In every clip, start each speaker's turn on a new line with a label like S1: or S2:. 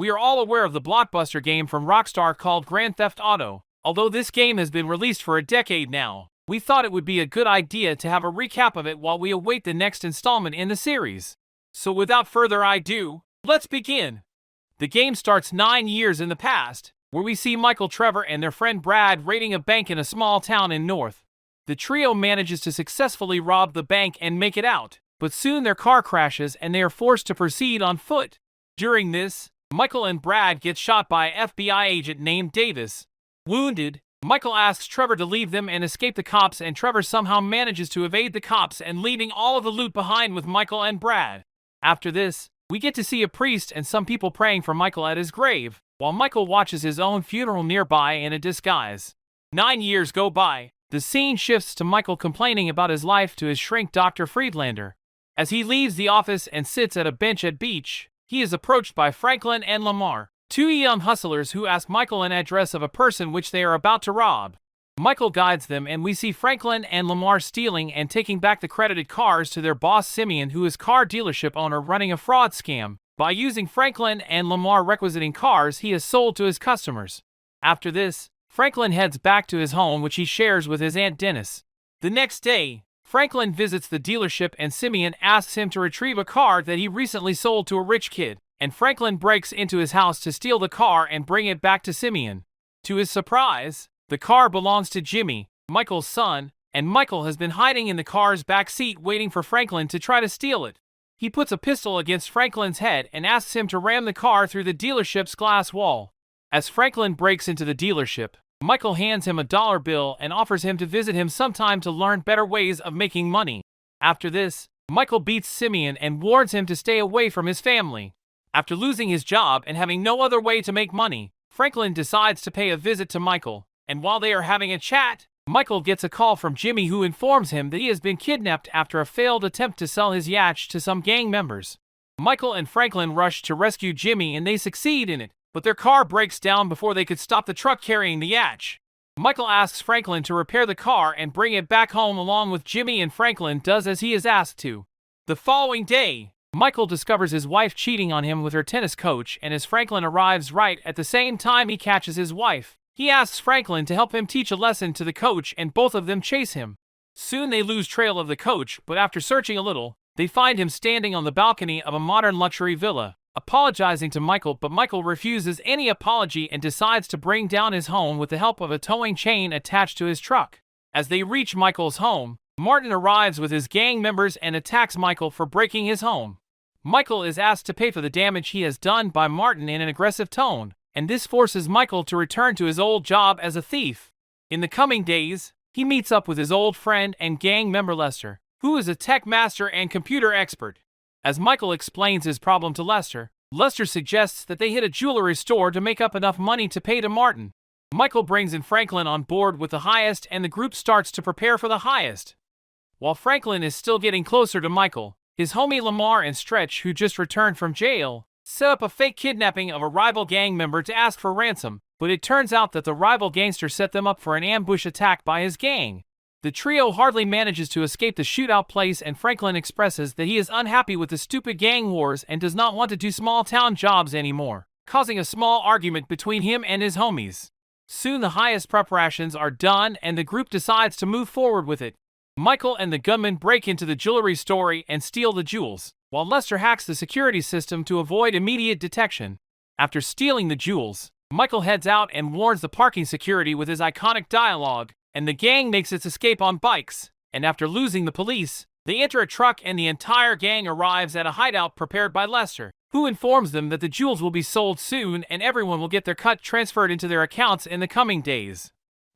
S1: We are all aware of the blockbuster game from Rockstar called Grand Theft Auto. Although this game has been released for a decade now, we thought it would be a good idea to have a recap of it while we await the next installment in the series. So without further ado, let's begin. The game starts 9 years in the past, where we see Micheal, Trevor, and their friend Brad raiding a bank in a small town in North. The trio manages to successfully rob the bank and make it out, but soon their car crashes and they are forced to proceed on foot. During this, Micheal and Brad get shot by an FBI agent named Davis. Wounded, Micheal asks Trevor to leave them and escape the cops, and Trevor somehow manages to evade the cops and leaving all of the loot behind with Micheal and Brad. After this, we get to see a priest and some people praying for Micheal at his grave, while Micheal watches his own funeral nearby in a disguise. 9 years go by. The scene shifts to Micheal complaining about his life to his shrink Dr. Friedlander. As he leaves the office and sits at a bench at beach, he is approached by Franklin and Lamar, two young hustlers who ask Micheal an address of a person which they are about to rob. Micheal guides them and we see Franklin and Lamar stealing and taking back the credited cars to their boss Simeon, who is car dealership owner running a fraud scam. By using Franklin and Lamar requisiting cars he has sold to his customers. After this, Franklin heads back to his home which he shares with his Aunt Dennis. The next day, Franklin visits the dealership and Simeon asks him to retrieve a car that he recently sold to a rich kid, and Franklin breaks into his house to steal the car and bring it back to Simeon. To his surprise, the car belongs to Jimmy, Michael's son, and Micheal has been hiding in the car's back seat waiting for Franklin to try to steal it. He puts a pistol against Franklin's head and asks him to ram the car through the dealership's glass wall. As Franklin breaks into the dealership, Micheal hands him a dollar bill and offers him to visit him sometime to learn better ways of making money. After this, Micheal beats Simeon and warns him to stay away from his family. After losing his job and having no other way to make money, Franklin decides to pay a visit to Micheal, and while they are having a chat, Micheal gets a call from Jimmy, who informs him that he has been kidnapped after a failed attempt to sell his yacht to some gang members. Micheal and Franklin rush to rescue Jimmy and they succeed in it, but their car breaks down before they could stop the truck carrying the yacht. Micheal asks Franklin to repair the car and bring it back home along with Jimmy, and Franklin does as he is asked to. The following day, Micheal discovers his wife cheating on him with her tennis coach, and as Franklin arrives right at the same time he catches his wife, he asks Franklin to help him teach a lesson to the coach, and both of them chase him. Soon they lose trail of the coach, but after searching a little, they find him standing on the balcony of a modern luxury villa, apologizing to Micheal, but Micheal refuses any apology and decides to bring down his home with the help of a towing chain attached to his truck. As they reach Michael's home, Martin arrives with his gang members and attacks Micheal for breaking his home. Micheal is asked to pay for the damage he has done by Martin in an aggressive tone, and this forces Micheal to return to his old job as a thief. In the coming days, he meets up with his old friend and gang member Lester, who is a tech master and computer expert. As Micheal explains his problem to Lester, Lester suggests that they hit a jewelry store to make up enough money to pay to Martin. Micheal brings in Franklin on board with the heist, and the group starts to prepare for the heist. While Franklin is still getting closer to Micheal, his homie Lamar and Stretch, who just returned from jail, set up a fake kidnapping of a rival gang member to ask for ransom, but it turns out that the rival gangster set them up for an ambush attack by his gang. The trio hardly manages to escape the shootout place, and Franklin expresses that he is unhappy with the stupid gang wars and does not want to do small town jobs anymore, causing a small argument between him and his homies. Soon the heist preparations are done and the group decides to move forward with it. Micheal and the gunman break into the jewelry store and steal the jewels, while Lester hacks the security system to avoid immediate detection. After stealing the jewels, Micheal heads out and warns the parking security with his iconic dialogue, and the gang makes its escape on bikes, and after losing the police, they enter a truck and the entire gang arrives at a hideout prepared by Lester, who informs them that the jewels will be sold soon and everyone will get their cut transferred into their accounts in the coming days.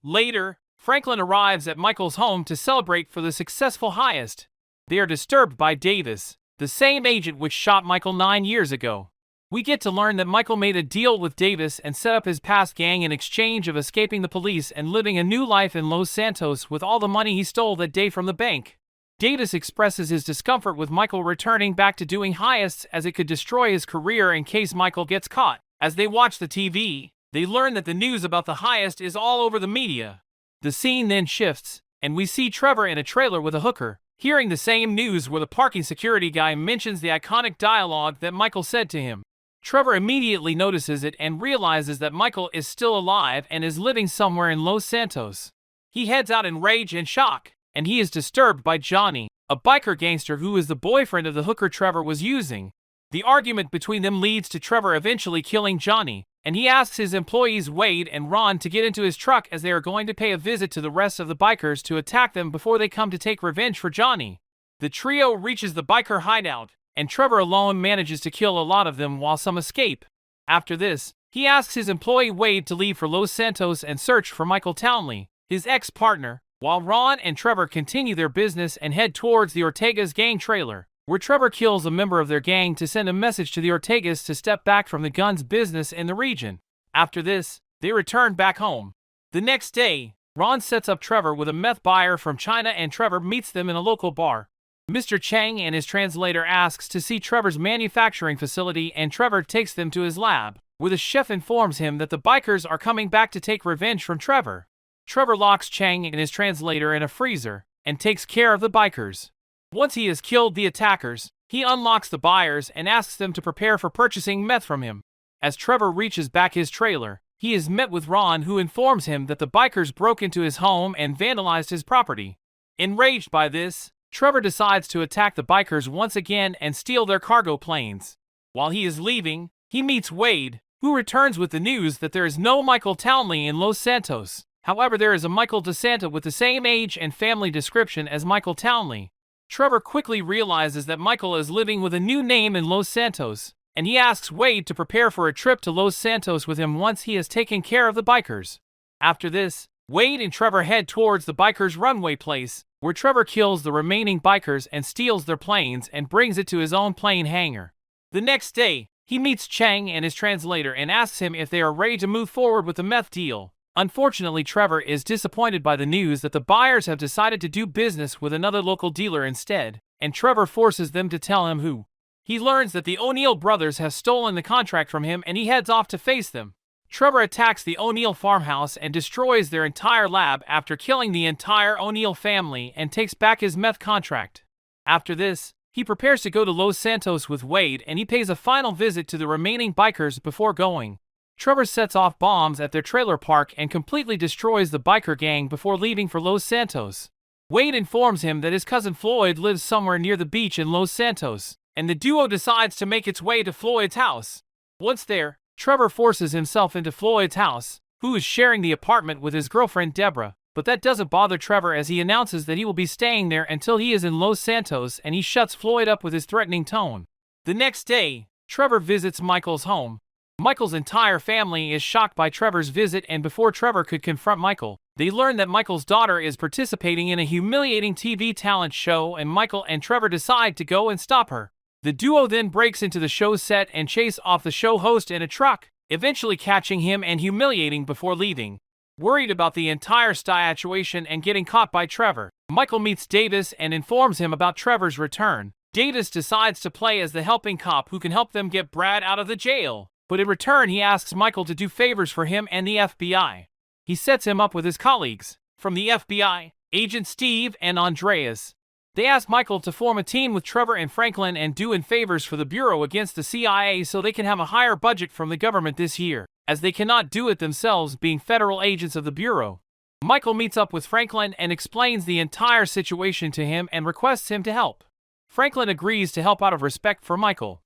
S1: Later, Franklin arrives at Michael's home to celebrate for the successful heist. They are disturbed by Davis, the same agent which shot Micheal 9 years ago. We get to learn that Micheal made a deal with Davis and set up his past gang in exchange of escaping the police and living a new life in Los Santos with all the money he stole that day from the bank. Davis expresses his discomfort with Micheal returning back to doing heists, as it could destroy his career in case Micheal gets caught. As they watch the TV, they learn that the news about the heist is all over the media. The scene then shifts, and we see Trevor in a trailer with a hooker, hearing the same news where the parking security guy mentions the iconic dialogue that Micheal said to him. Trevor immediately notices it and realizes that Micheal is still alive and is living somewhere in Los Santos. He heads out in rage and shock, and he is disturbed by Johnny, a biker gangster who is the boyfriend of the hooker Trevor was using. The argument between them leads to Trevor eventually killing Johnny, and he asks his employees Wade and Ron to get into his truck as they are going to pay a visit to the rest of the bikers to attack them before they come to take revenge for Johnny. The trio reaches the biker hideout, and Trevor alone manages to kill a lot of them while some escape. After this, he asks his employee Wade to leave for Los Santos and search for Micheal Townley, his ex-partner, while Ron and Trevor continue their business and head towards the Ortega's gang trailer, where Trevor kills a member of their gang to send a message to the Ortegas to step back from the guns business in the region. After this, they return back home. The next day, Ron sets up Trevor with a meth buyer from China and Trevor meets them in a local bar. Mr. Chang and his translator asks to see Trevor's manufacturing facility and Trevor takes them to his lab, where the chef informs him that the bikers are coming back to take revenge from Trevor. Trevor locks Chang and his translator in a freezer and takes care of the bikers. Once he has killed the attackers, he unlocks the buyers and asks them to prepare for purchasing meth from him. As Trevor reaches back his trailer, he is met with Ron, who informs him that the bikers broke into his home and vandalized his property. Enraged by this, Trevor decides to attack the bikers once again and steal their cargo planes. While he is leaving, he meets Wade, who returns with the news that there is no Micheal Townley in Los Santos. However, there is a Michael DeSanta with the same age and family description as Micheal Townley. Trevor quickly realizes that Micheal is living with a new name in Los Santos, and he asks Wade to prepare for a trip to Los Santos with him once he has taken care of the bikers. After this, Wade and Trevor head towards the bikers' runway place, where Trevor kills the remaining bikers and steals their planes and brings it to his own plane hangar. The next day, he meets Chang and his translator and asks him if they are ready to move forward with the meth deal. Unfortunately, Trevor is disappointed by the news that the buyers have decided to do business with another local dealer instead, and Trevor forces them to tell him who. He learns that the O'Neill brothers have stolen the contract from him and he heads off to face them. Trevor attacks the O'Neill farmhouse and destroys their entire lab after killing the entire O'Neill family and takes back his meth contract. After this, he prepares to go to Los Santos with Wade and he pays a final visit to the remaining bikers before going. Trevor sets off bombs at their trailer park and completely destroys the biker gang before leaving for Los Santos. Wade informs him that his cousin Floyd lives somewhere near the beach in Los Santos, and the duo decides to make its way to Floyd's house. Once there, Trevor forces himself into Floyd's house, who is sharing the apartment with his girlfriend Deborah, but that doesn't bother Trevor as he announces that he will be staying there until he is in Los Santos and he shuts Floyd up with his threatening tone. The next day, Trevor visits Micheal's home. Micheal's entire family is shocked by Trevor's visit, and before Trevor could confront Micheal, they learn that Micheal's daughter is participating in a humiliating TV talent show and Micheal and Trevor decide to go and stop her. The duo then breaks into the show set and chase off the show host in a truck, eventually catching him and humiliating before leaving. Worried about the entire situation and getting caught by Trevor, Micheal meets Davis and informs him about Trevor's return. Davis decides to play as the helping cop who can help them get Brad out of the jail. But in return, he asks Micheal to do favors for him and the FBI. He sets him up with his colleagues from the FBI, Agent Steve and Andreas. They ask Micheal to form a team with Trevor and Franklin and do in favors for the Bureau against the CIA so they can have a higher budget from the government this year, as they cannot do it themselves being federal agents of the Bureau. Micheal meets up with Franklin and explains the entire situation to him and requests him to help. Franklin agrees to help out of respect for Micheal.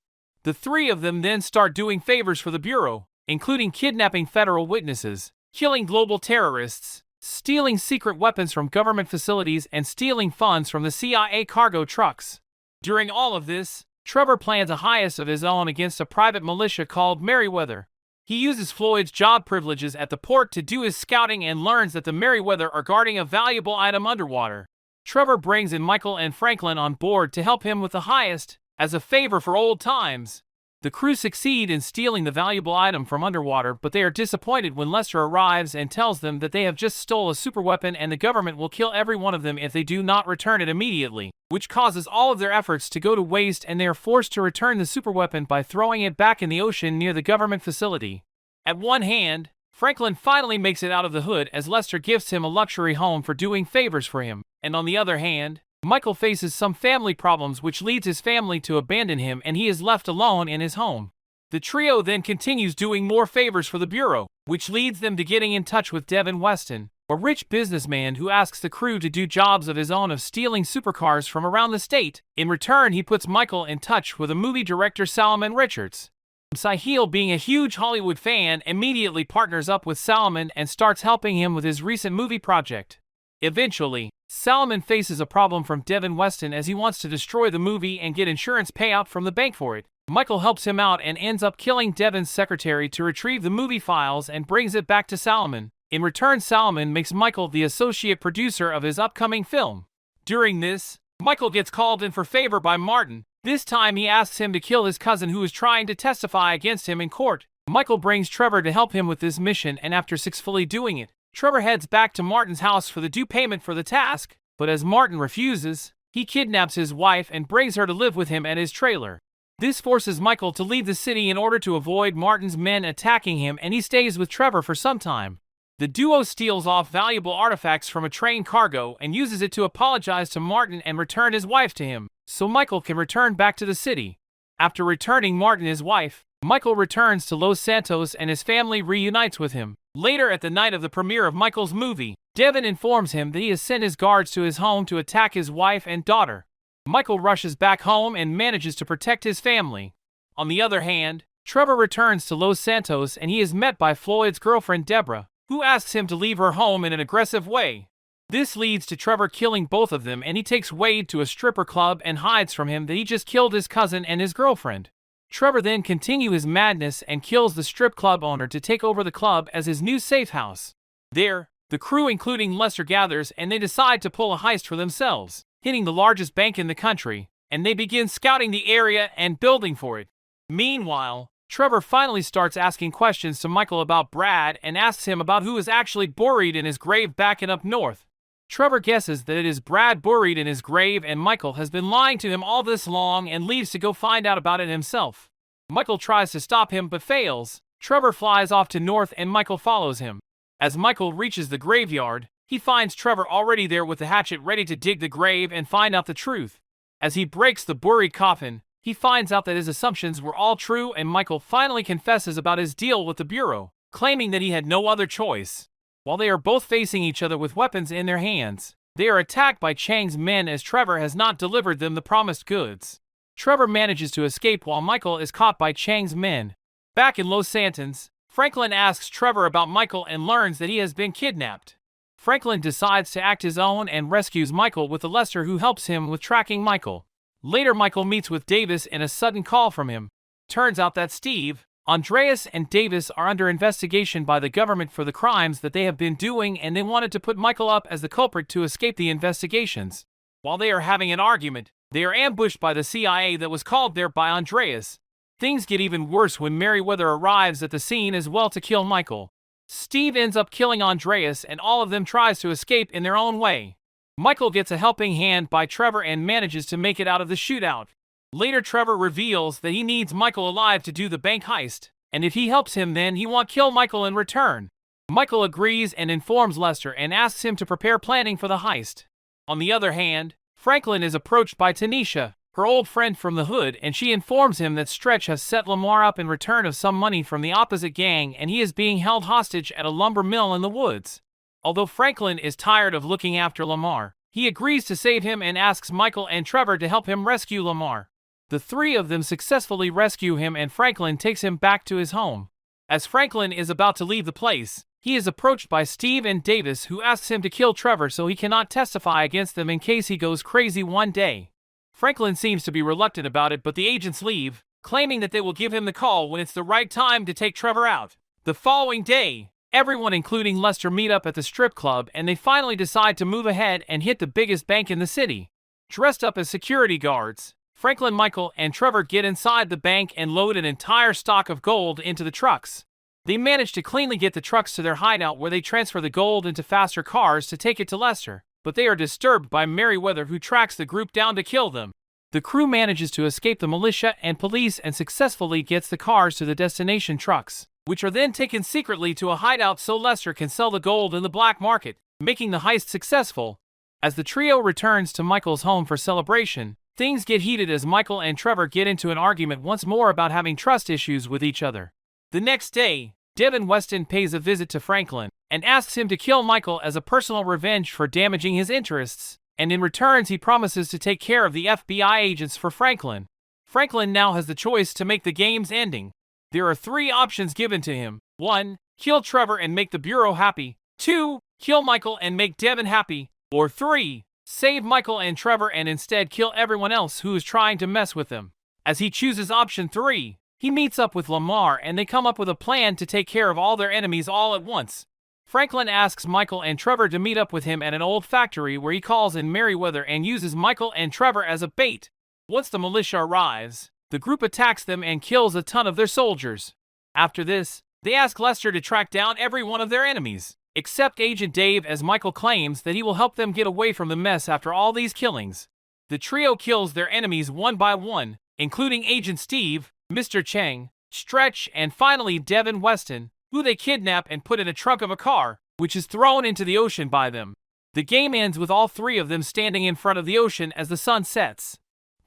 S1: The three of them then start doing favors for the Bureau, including kidnapping federal witnesses, killing global terrorists, stealing secret weapons from government facilities, and stealing funds from the CIA cargo trucks. During all of this, Trevor plans a heist of his own against a private militia called Merryweather. He uses Floyd's job privileges at the port to do his scouting and learns that the Merryweather are guarding a valuable item underwater. Trevor brings in Micheal and Franklin on board to help him with the heist, as a favor for old times. The crew succeed in stealing the valuable item from underwater, but they are disappointed when Lester arrives and tells them that they have just stole a superweapon and the government will kill every one of them if they do not return it immediately, which causes all of their efforts to go to waste, and they are forced to return the superweapon by throwing it back in the ocean near the government facility. At one hand, Franklin finally makes it out of the hood as Lester gifts him a luxury home for doing favors for him, and on the other hand, Micheal faces some family problems which leads his family to abandon him and he is left alone in his home. The trio then continues doing more favors for the Bureau, which leads them to getting in touch with Devin Weston, a rich businessman who asks the crew to do jobs of his own of stealing supercars from around the state. In return, he puts Micheal in touch with a movie director, Salomon Richards. Micheal, being a huge Hollywood fan, immediately partners up with Salomon and starts helping him with his recent movie project. Eventually, Salomon faces a problem from Devin Weston as he wants to destroy the movie and get insurance payout from the bank for it. Micheal helps him out and ends up killing Devin's secretary to retrieve the movie files and brings it back to Salomon. In return, Salomon makes Micheal the associate producer of his upcoming film. During this, Micheal gets called in for favor by Martin. This time he asks him to kill his cousin who is trying to testify against him in court. Micheal brings Trevor to help him with this mission, and after successfully doing it, Trevor heads back to Martin's house for the due payment for the task. But as Martin refuses, he kidnaps his wife and brings her to live with him at his trailer. This forces Micheal to leave the city in order to avoid Martin's men attacking him, and he stays with Trevor for some time. The duo steals off valuable artifacts from a train cargo and uses it to apologize to Martin and return his wife to him, so Micheal can return back to the city. After returning Martin his wife, Micheal returns to Los Santos and his family reunites with him. Later, at the night of the premiere of Michael's movie, Devin informs him that he has sent his guards to his home to attack his wife and daughter. Micheal rushes back home and manages to protect his family. On the other hand, Trevor returns to Los Santos and he is met by Floyd's girlfriend Deborah, who asks him to leave her home in an aggressive way. This leads to Trevor killing both of them, and he takes Wade to a stripper club and hides from him that he just killed his cousin and his girlfriend. Trevor then continues his madness and kills the strip club owner to take over the club as his new safe house. There, the crew including Lester gathers and they decide to pull a heist for themselves, hitting the largest bank in the country, and they begin scouting the area and building for it. Meanwhile, Trevor finally starts asking questions to Micheal about Brad and asks him about who is actually buried in his grave back and up north. Trevor guesses that it is Brad buried in his grave, and Micheal has been lying to him all this long and leaves to go find out about it himself. Micheal tries to stop him but fails. Trevor flies off to north and Micheal follows him. As Micheal reaches the graveyard, he finds Trevor already there with the hatchet ready to dig the grave and find out the truth. As he breaks the buried coffin, he finds out that his assumptions were all true, and Micheal finally confesses about his deal with the Bureau, claiming that he had no other choice. While they are both facing each other with weapons in their hands, they are attacked by Chang's men as Trevor has not delivered them the promised goods. Trevor manages to escape while Micheal is caught by Chang's men. Back in Los Santos, Franklin asks Trevor about Micheal and learns that he has been kidnapped. Franklin decides to act his own and rescues Micheal with a Lester who helps him with tracking Micheal. Later, Micheal meets with Davis in a sudden call from him. Turns out that Steve, Andreas, and Davis are under investigation by the government for the crimes that they have been doing, and they wanted to put Micheal up as the culprit to escape the investigations. While they are having an argument, they are ambushed by the CIA that was called there by Andreas. Things get even worse when Merriweather arrives at the scene as well to kill Micheal. Steve ends up killing Andreas, and all of them tries to escape in their own way. Micheal gets a helping hand by Trevor and manages to make it out of the shootout. Later, Trevor reveals that he needs Micheal alive to do the bank heist, and if he helps him then he won't kill Micheal in return. Micheal agrees and informs Lester and asks him to prepare planning for the heist. On the other hand, Franklin is approached by Tanisha, her old friend from the hood, and she informs him that Stretch has set Lamar up in return of some money from the opposite gang and he is being held hostage at a lumber mill in the woods. Although Franklin is tired of looking after Lamar, he agrees to save him and asks Micheal and Trevor to help him rescue Lamar. The three of them successfully rescue him and Franklin takes him back to his home. As Franklin is about to leave the place, he is approached by Steve and Davis, who asks him to kill Trevor so he cannot testify against them in case he goes crazy one day. Franklin seems to be reluctant about it, but the agents leave, claiming that they will give him the call when it's the right time to take Trevor out. The following day, everyone including Lester meet up at the strip club and they finally decide to move ahead and hit the biggest bank in the city. Dressed up as security guards, Franklin, Micheal, and Trevor get inside the bank and load an entire stock of gold into the trucks. They manage to cleanly get the trucks to their hideout where they transfer the gold into faster cars to take it to Lester, but they are disturbed by Merriweather, who tracks the group down to kill them. The crew manages to escape the militia and police and successfully gets the cars to the destination trucks, which are then taken secretly to a hideout so Lester can sell the gold in the black market, making the heist successful. As the trio returns to Michael's home for celebration, Things get heated as Micheal and Trevor get into an argument once more about having trust issues with each other. The next day, Devin Weston pays a visit to Franklin and asks him to kill Micheal as a personal revenge for damaging his interests, and in return he promises to take care of the FBI agents for Franklin. Franklin now has the choice to make the game's ending. There are 3 options given to him. 1. Kill Trevor and make the Bureau happy. 2. Kill Micheal and make Devin happy. Or 3. Save Micheal and Trevor and instead kill everyone else who is trying to mess with them. As he chooses option 3, he meets up with Lamar and they come up with a plan to take care of all their enemies all at once. Franklin asks Micheal and Trevor to meet up with him at an old factory where he calls in Merryweather and uses Micheal and Trevor as a bait. Once the militia arrives, the group attacks them and kills a ton of their soldiers. After this, they ask Lester to track down every one of their enemies, except Agent Dave, as Micheal claims that he will help them get away from the mess after all these killings. The trio kills their enemies one by one, including Agent Steve, Mr. Chang, Stretch, and finally Devin Weston, who they kidnap and put in a trunk of a car, which is thrown into the ocean by them. The game ends with all 3 of them standing in front of the ocean as the sun sets.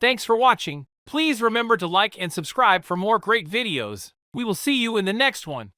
S1: Thanks for watching. Please remember to like and subscribe for more great videos. We will see you in the next one.